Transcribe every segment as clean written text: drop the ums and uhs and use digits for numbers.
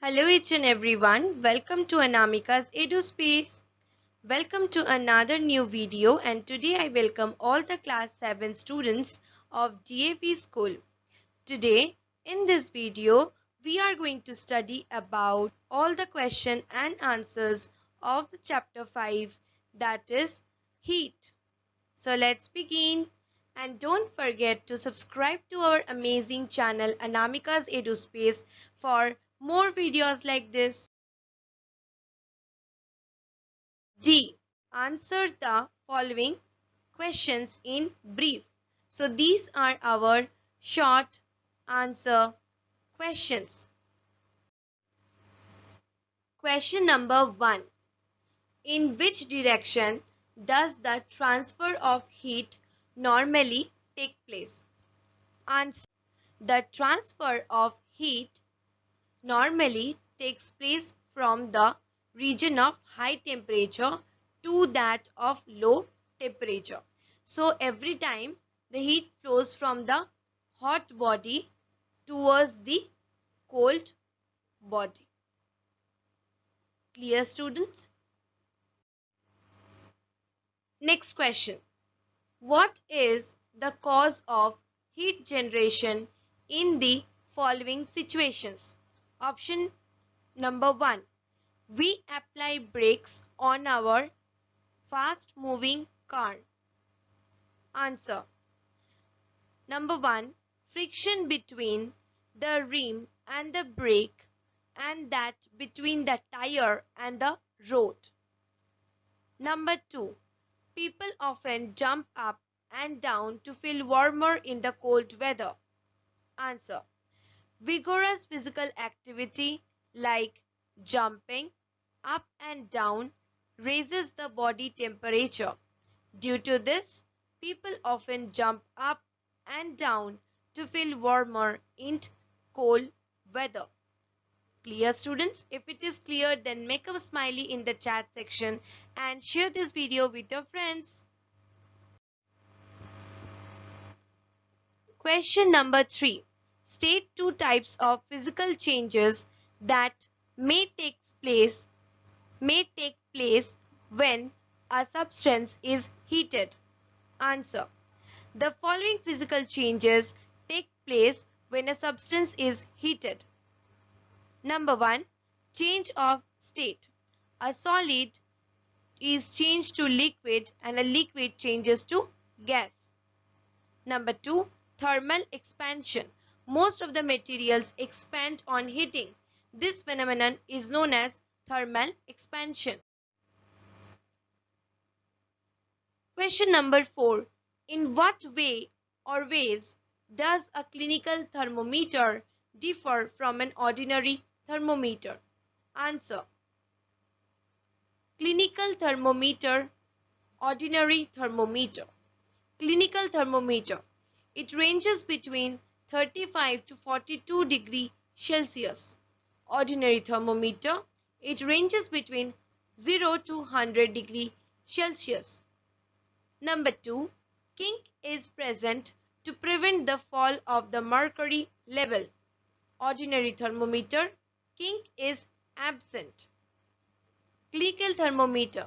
Hello each and everyone, welcome to Anamika's EduSpace. Welcome to another new video, and today I welcome all the class 7 students of DAV school. Today in this video we are going to study about all the question and answers of the chapter 5, that is heat. So let's begin, and don't forget to subscribe to our amazing channel Anamika's EduSpace for more videos like this. D. Answer the following questions in brief. So these are our short answer questions. Question number 1. In which direction does the transfer of heat normally take place? Answer. The transfer of heat normally takes place from the region of high temperature to that of low temperature. So every time the heat flows from the hot body towards the cold body. Clear, students? Next question. What is the cause of heat generation in the following situations? Option number 1. We apply brakes on our fast moving car. Answer. Number 1. Friction between the rim and the brake, and that between the tire and the road. Number 2. People often jump up and down to feel warmer in the cold weather. Answer. Vigorous physical activity like jumping up and down raises the body temperature. Due to this, people often jump up and down to feel warmer in cold weather. Clear, students? If it is clear, then make a smiley in the chat section and share this video with your friends. Question number 3. State two types of physical changes that may take place when a substance is heated. Answer. The following physical changes take place when a substance is heated. Number 1. Change of state. A solid is changed to liquid and a liquid changes to gas. Number 2. Thermal expansion. Most of the materials expand on heating. This phenomenon is known as thermal expansion. Question number 4. In what way or ways does a clinical thermometer differ from an ordinary thermometer? Answer. Clinical thermometer, ordinary thermometer. Clinical thermometer. It ranges between 35 to 42 degrees Celsius. Ordinary thermometer. It ranges between 0 to 100 degrees Celsius. Number 2. Kink is present to prevent the fall of the mercury level. Ordinary thermometer. Kink is absent. Clinical thermometer.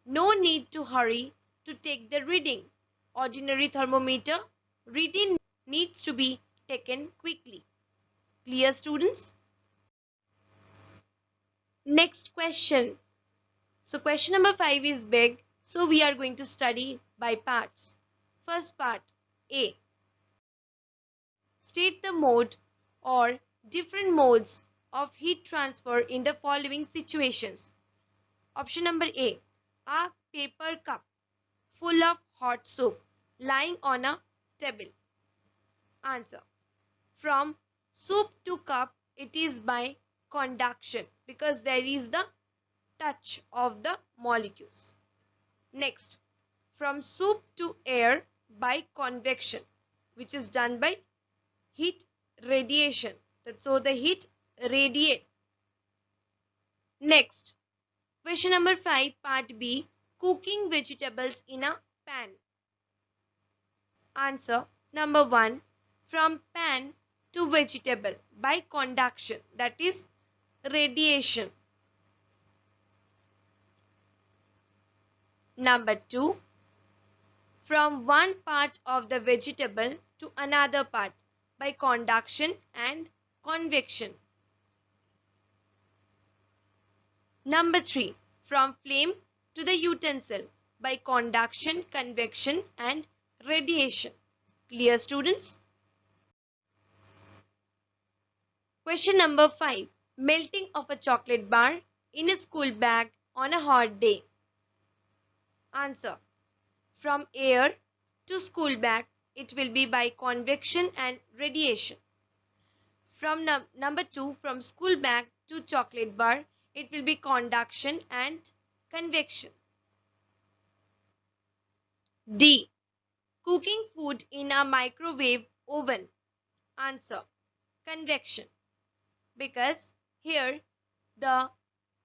No need to hurry to take the reading. Ordinary thermometer. Reading needs to be taken quickly. Clear, students? Next question. So question number 5 is big. So we are going to study by parts. First part, A. State the mode or different modes of heat transfer in the following situations. Option number A. A paper cup full of hot soup lying on a table. Answer. From soup to cup, it is by conduction because there is the touch of the molecules. Next, from soup to air by convection, which is done by heat radiation. So the heat radiate. Next, question number 5, part B, cooking vegetables in a pan. Answer. Number 1, from pan to vegetable by conduction, that is radiation. Number 2, from one part of the vegetable to another part by conduction and convection. Number 3, from flame to the utensil by conduction, convection and radiation. Clear, students? Question number 5. Melting of a chocolate bar in a school bag on a hot day. Answer. From air to school bag, it will be by convection and radiation. From number 2, from school bag to chocolate bar, it will be conduction and convection. D. Cooking food in a microwave oven. Answer. Convection. Because here the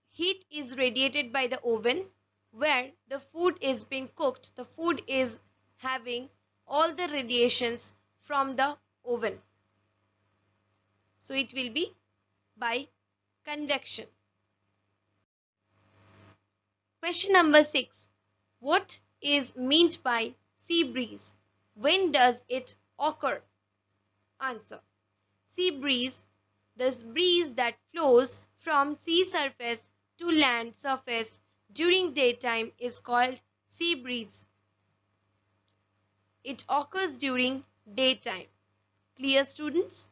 heat is radiated by the oven where the food is being cooked. The food is having all the radiations from the oven. So it will be by convection. Question number 6. What is meant by sea breeze? When does it occur? Answer. Sea breeze, this breeze that flows from sea surface to land surface during daytime is called sea breeze. It occurs during daytime. Clear, students?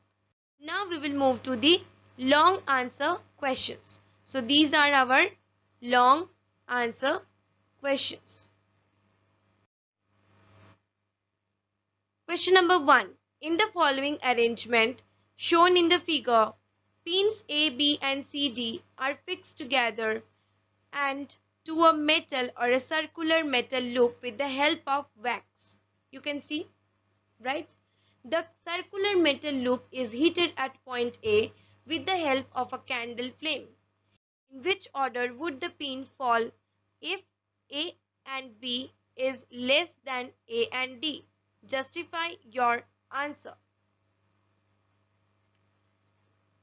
Now we will move to the long answer questions. So these are our long answer questions. Question number 1. In the following arrangement shown in the figure, pins A, B and C, D are fixed together and to a metal or a circular metal loop with the help of wax. You can see, right? The circular metal loop is heated at point A with the help of a candle flame. In which order would the pin fall if A and B is less than A and D? Justify your answer.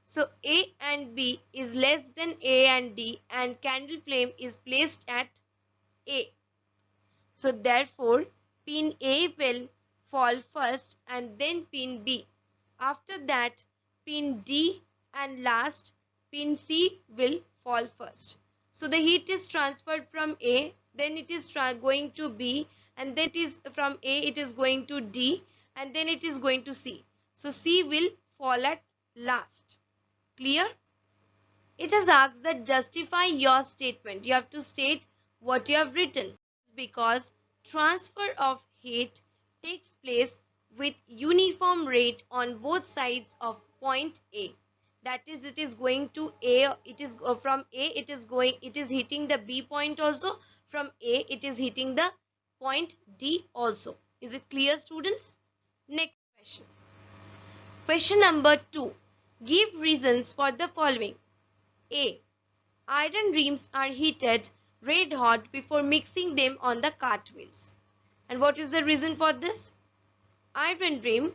So A and B is less than A and D and candle flame is placed at A. So therefore pin A will fall first and then pin B. After that pin D and last pin C will fall first. So the heat is transferred from A, then it is going to B, and then it is from A it is going to D, and then it is going to C. So C will fall at last. Clear? It is asked that justify your statement. You have to state what you have written. Because transfer of heat takes place with uniform rate on both sides of point A. That is, it is going to A, it is from A it is hitting the B point also, from A it is hitting the point D also. Is it clear, students? Next question. Question number 2. Give reasons for the following. A. Iron rims are heated red hot before mixing them on the cartwheels. And what is the reason for this? Iron rim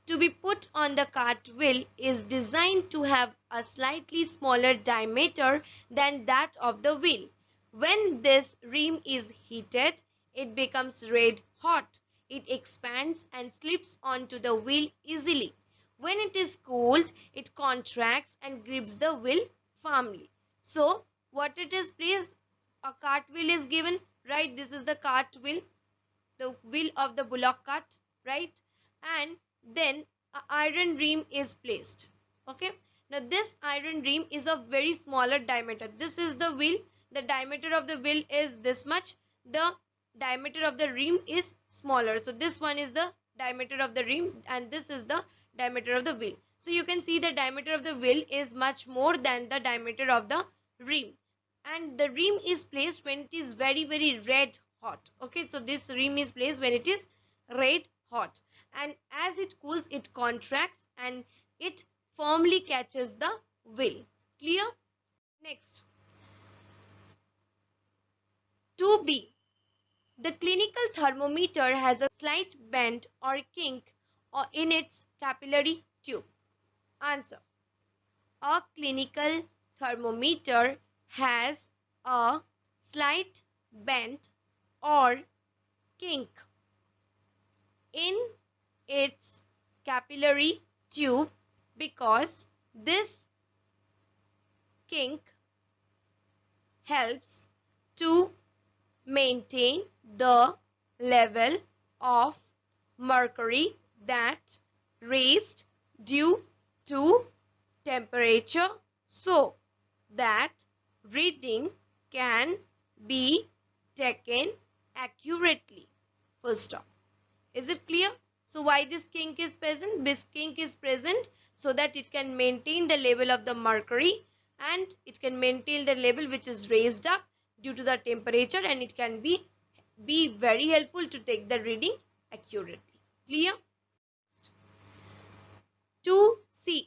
to be put on the cartwheel is designed to have a slightly smaller diameter than that of the wheel. When this rim is heated, it becomes red hot. It expands and slips onto the wheel easily. When it is cooled, it contracts and grips the wheel firmly. So, what it is, please? A cartwheel is given, right? This is the cartwheel, the wheel of the bullock cart, right? And then an iron rim is placed. Okay. Now this iron rim is of very smaller diameter. This is the wheel. The diameter of the wheel is this much. The diameter of the rim is smaller. So this one is the diameter of the rim and this is the diameter of the wheel. So you can see the diameter of the wheel is much more than the diameter of the rim. And the rim is placed when it is very, very red hot. Okay, so this rim is placed when it is red hot. And as it cools, it contracts and it firmly catches the wheel. Clear? Next. 2B. The clinical thermometer has a slight bend or kink in its capillary tube. Answer. A clinical thermometer has a slight bend or kink in its capillary tube because this kink helps to maintain the level of mercury that raised due to temperature so that reading can be taken accurately. Full stop. Is it clear? So why this kink is present? This kink is present so that it can maintain the level of the mercury and it can maintain the level which is raised up due to the temperature, and it can be very helpful to take the reading accurately. Clear? 2C.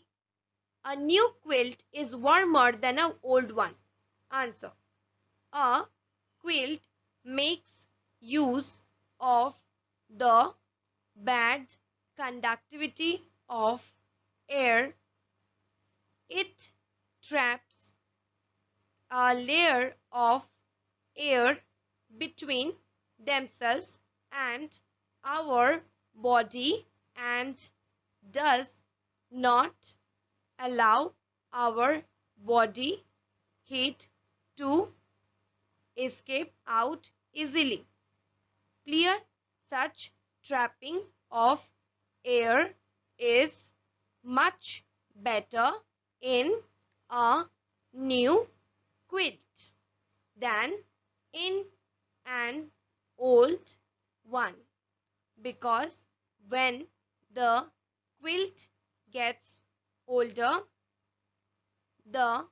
A new quilt is warmer than an old one. Answer. A quilt makes use of the bad conductivity of air. It traps a layer of air between themselves and our body and does not allow our body heat to escape out easily. Clear? Such trapping of air is much better in a new quilt than in an old one, because when the quilt gets older, the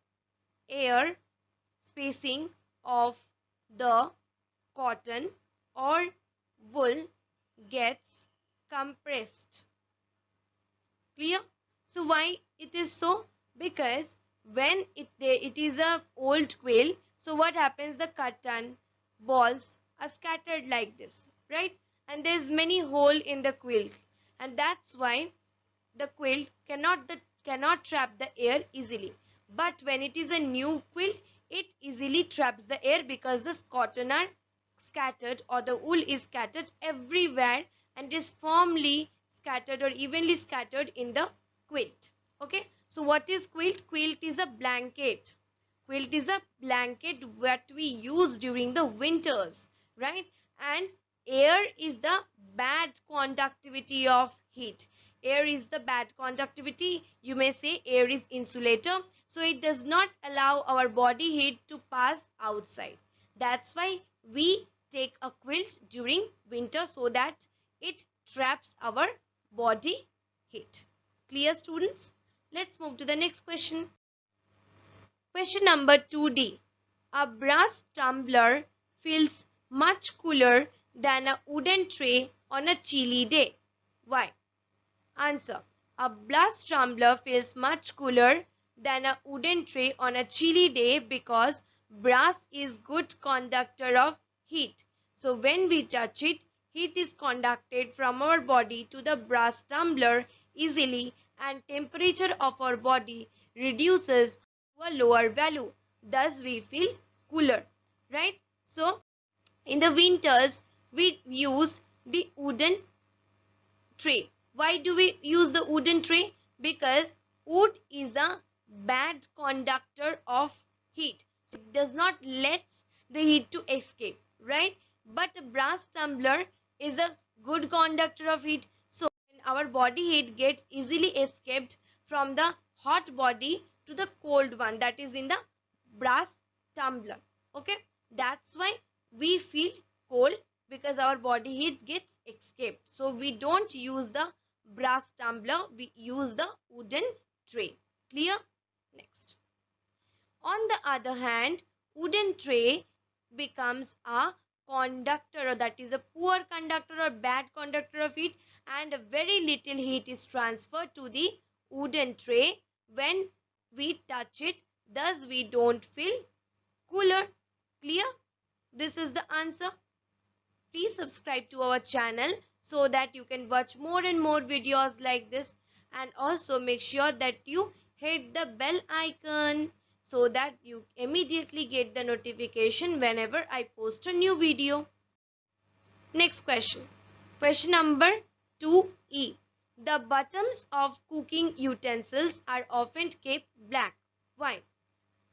air spacing of the cotton or wool gets compressed. Clear? So why it is so? Because when it is a old quilt, so what happens? The cotton balls are scattered like this, right? And there's many hole in the quilt, and that's why the quilt cannot trap the air easily. But when it is a new quilt, it easily traps the air because the cotton are scattered or the wool is scattered everywhere and is firmly scattered or evenly scattered in the quilt. Okay, so what is quilt? Quilt is a blanket. Quilt is a blanket that we use during the winters, right? And air is the bad conductivity of heat. Air is the bad conductivity. You may say air is insulator. So it does not allow our body heat to pass outside. That's why we take a quilt during winter so that it traps our body heat. Clear, students? Let's move to the next question. Question number 2D. A brass tumbler feels much cooler than a wooden tray on a chilly day. Why? Answer. A brass tumbler feels much cooler than a wooden tray on a chilly day because brass is good conductor of heat. So when we touch it, heat is conducted from our body to the brass tumbler easily and temperature of our body reduces to a lower value. Thus we feel cooler, right? So in the winters we use the wooden tray. Why do we use the wooden tray? Because wood is a bad conductor of heat. So it does not let the heat to escape, right? But a brass tumbler is a good conductor of heat. So when our body heat gets easily escaped from the hot body to the cold one, that is in the brass tumbler. Okay, that's why we feel cold, because our body heat gets escaped. So we don't use the brass tumbler, we use the wooden tray. Clear? Next. On the other hand, wooden tray becomes a conductor, or that is a poor conductor or bad conductor of heat, and very little heat is transferred to the wooden tray when we touch it. Thus we don't feel cooler. Clear? This is the answer. Please subscribe to our channel so that you can watch more and more videos like this, and also make sure that you hit the bell icon so that you immediately get the notification whenever I post a new video. Next question. Question number 2E. The bottoms of cooking utensils are often kept black. Why?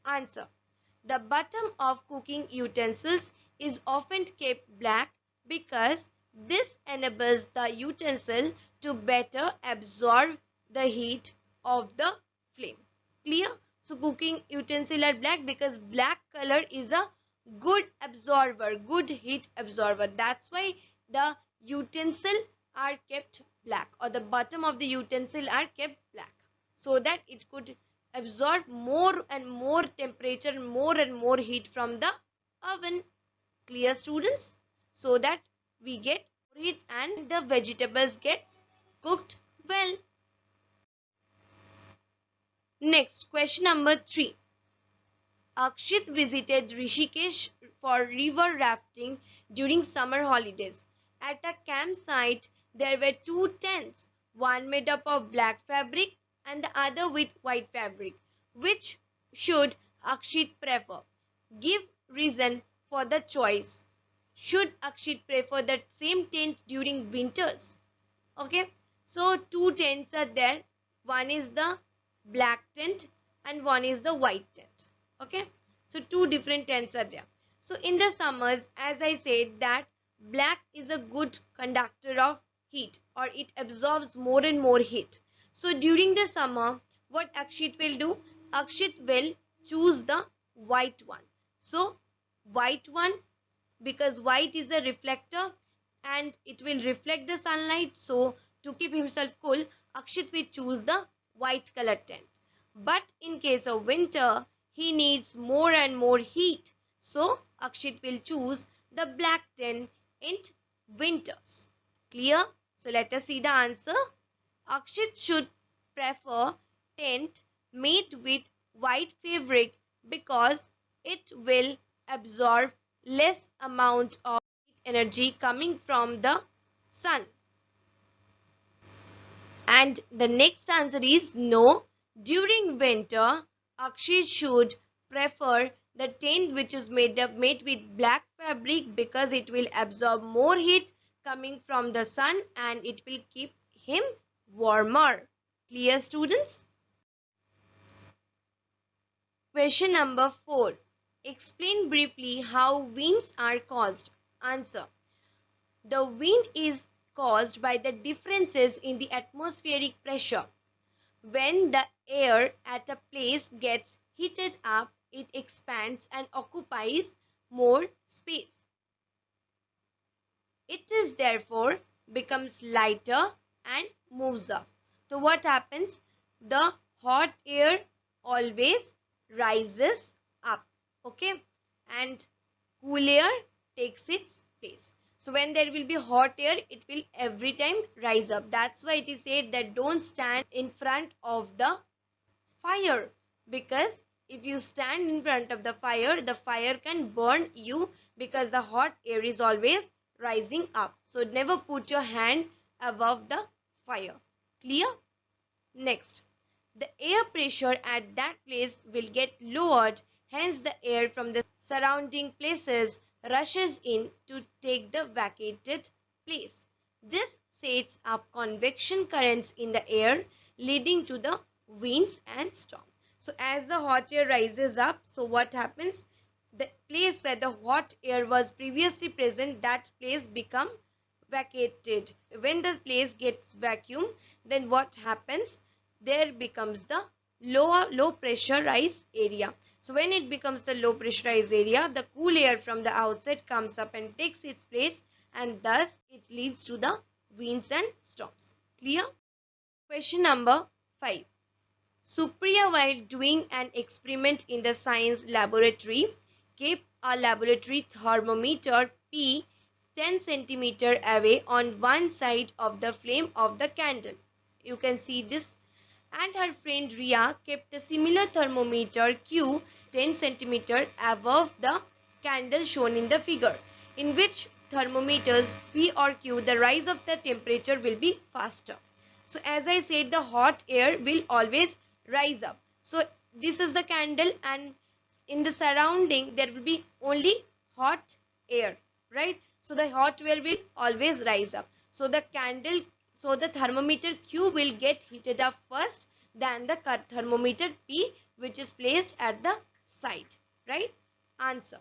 Answer. The bottom of cooking utensils is often kept black because this enables the utensil to better absorb the heat of the flame. Clear? So cooking utensils are black because black color is a good absorber, good heat absorber. That's why the utensil are kept black, or the bottom of the utensil are kept black, so that it could absorb more and more temperature and more heat from the oven. Clear, students? So that we get heat and the vegetables gets cooked well. Next, question number 3. Akshit visited Rishikesh for river rafting during summer holidays. At a campsite, there were two tents, one made up of black fabric and the other with white fabric. Which should Akshit prefer? Give reason for the choice. Should Akshit prefer the same tent during winters? Okay, so two tents are there. One is the black tent and one is the white tent. Okay, so two different tents are there. So in the summers, as I said, that black is a good conductor of heat, or it absorbs more and more heat. So during the summer, what Akshit will do? Akshit will choose the white one. So white one, because white is a reflector and it will reflect the sunlight. So to keep himself cool, Akshit will choose the white color tent. But in case of winter, he needs more and more heat. So Akshit will choose the black tent in winters. Clear? So let us see the answer. Akshit should prefer tent made with white fabric because it will absorb less amount of energy coming from the sun. And the next answer is no. During winter, Akshit should prefer the tent which is made with black fabric because it will absorb more heat coming from the sun and it will keep him warmer. Clear, students? Question number 4. Explain briefly how winds are caused. Answer. The wind is caused by the differences in the atmospheric pressure. When the air at a place gets heated up, it expands and occupies more space. It is therefore becomes lighter and moves up. So what happens? The hot air always rises up, okay, and cool air takes its place. So when there will be hot air, it will every time rise up. That's why it is said that don't stand in front of the fire, because if you stand in front of the fire can burn you because the hot air is always rising up. So never put your hand above the fire. Clear? Next, the air pressure at that place will get lowered, hence the air from the surrounding places rushes in to take the vacated place. This sets up convection currents in the air, leading to the winds and storm. So as the hot air rises up, so what happens? The place where the hot air was previously present, that place become vacated. When the place gets vacuum, then what happens? There becomes the low pressurized area. So when it becomes the low pressurized area, the cool air from the outside comes up and takes its place, and thus it leads to the winds and storms. Clear? Question number 5. Supriya, while doing an experiment in the science laboratory, kept a laboratory thermometer P 10 cm away on one side of the flame of the candle. You can see this. And her friend Ria kept a similar thermometer Q 10 cm above the candle shown in the figure. In which thermometers P or Q, the rise of the temperature will be faster. So as I said, the hot air will always rise up. So this is the candle, and in the surrounding there will be only hot air, right? So the hot air will always rise up. So the thermometer Q will get heated up first than the thermometer P, which is placed at the side, right? Answer.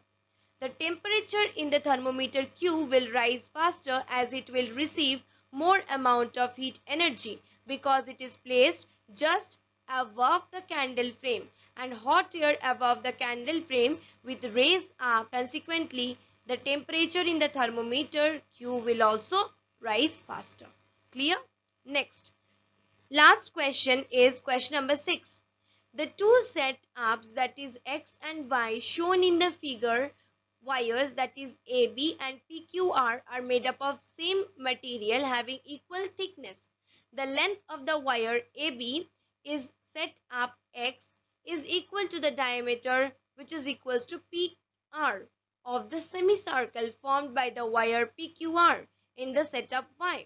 The temperature in the thermometer Q will rise faster as it will receive more amount of heat energy because it is placed just above the candle flame, and hot air above the candle flame with raise up. Consequently, the temperature in the thermometer Q will also rise faster. Clear? Next. Last question is question number 6. The two setups, that is X and Y, shown in the figure, wires that is AB and PQR, are made up of same material having equal thickness. The length of the wire AB is set up X is equal to the diameter, which is equals to PR of the semicircle formed by the wire PQR in the setup Y.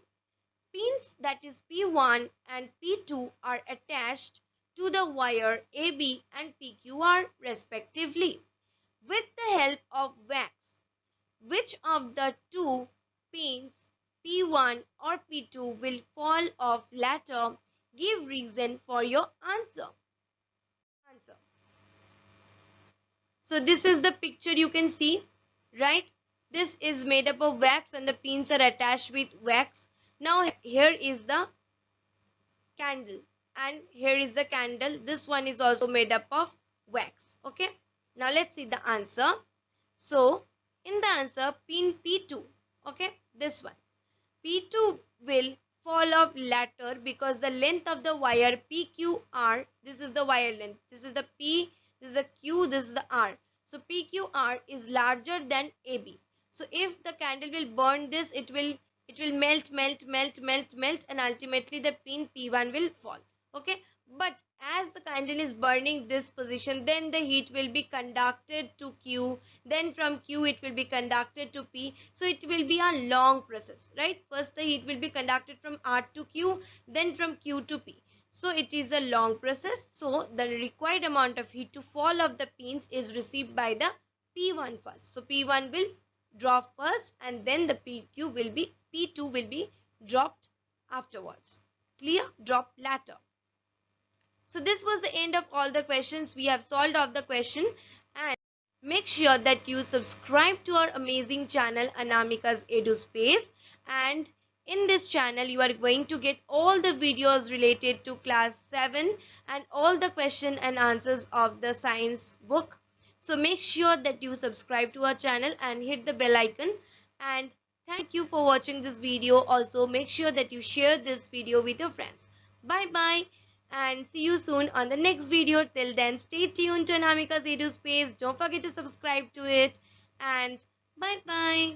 Pins, that is P1 and P2, are attached to the wire AB and PQR respectively. With the help of wax, which of the two pins, P1 or P2, will fall off later? Give reason for your answer. So this is the picture you can see, right? This is made up of wax and the pins are attached with wax. Now here is the candle, and here is the candle. This one is also made up of wax. Okay, now let's see the answer. So in the answer, pin P2, okay, this one, P2 will fall off later because the length of the wire PQR, this is the wire length, this is the P, this is the Q, this is the R. So PQR is larger than AB. So if the candle will burn this, it will melt, and ultimately the pin P1 will fall. Okay, but as the candle is burning this position, then the heat will be conducted to Q, then from Q it will be conducted to P. So it will be a long process, right? First the heat will be conducted from R to Q, then from Q to P. So it is a long process. So the required amount of heat to fall off the pins is received by the P1 first. So P1 will drop first, and then the P2 will be dropped afterwards. Clear? Drop later. So this was the end of all the questions. We have solved all the question, and make sure that you subscribe to our amazing channel Anamika's EduSpace, and in this channel you are going to get all the videos related to class 7 and all the question and answers of the science book. So make sure that you subscribe to our channel and hit the bell icon, and thank you for watching this video. Also make sure that you share this video with your friends. Bye bye, and see you soon on the next video. Till then, stay tuned to Anamika's EduSpace. Don't forget to subscribe to it, and bye bye.